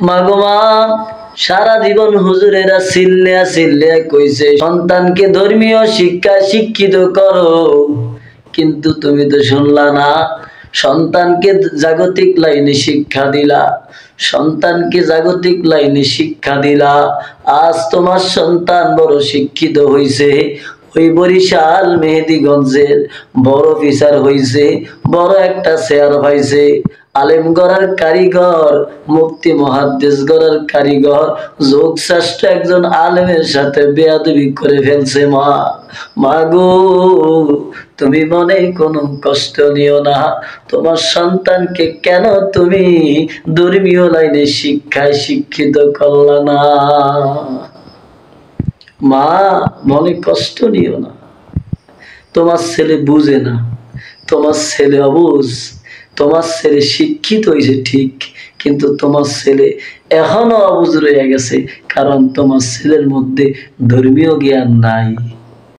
মাগো মা, সারা জীবন হুজুরেরা চিল্লিয়া চিল্লিয়া কইছে সন্তানকে ধর্মীয় শিক্ষায় শিক্ষিত করো, কিন্তু তুমি তো শুনলা না। সন্তানকে জাগতিক লাইনে শিক্ষা দিলা, সন্তানকে জাগতিক লাইনে শিক্ষা দিলা। আজ তোমার সন্তান বড় শিক্ষিত হইছে, ওই বরিশাল মেহেদিগঞ্জের বড় অফিসার হইছে, বড় একটা চেয়ার পাইছে। আলেম গড়ার কারিগর, মুফতি মুহাদ্দিস গড়ার কারিগর, যোগশ্রেষ্ঠ একজন আলেমের সাথে বেয়াদবি করে ফেলছে। মা গো, তুমি মনে কোনো কষ্ট নিও না। তোমার সন্তানকে কেন তুমি ধর্মীয় লাইনে শিক্ষায় শিক্ষিত করলা না? মা, মনে কষ্ট নিও না। তোমার ছেলে বুঝে না, তোমার ছেলে অবুঝ, তোমার ছেলে শিক্ষিত হয়েছে ঠিক, কিন্তু তোমার ছেলে এখনো অবুঝ রয়ে গেছে, কারণ তোমার ছেলের মধ্যে ধর্মীয় জ্ঞান নাই।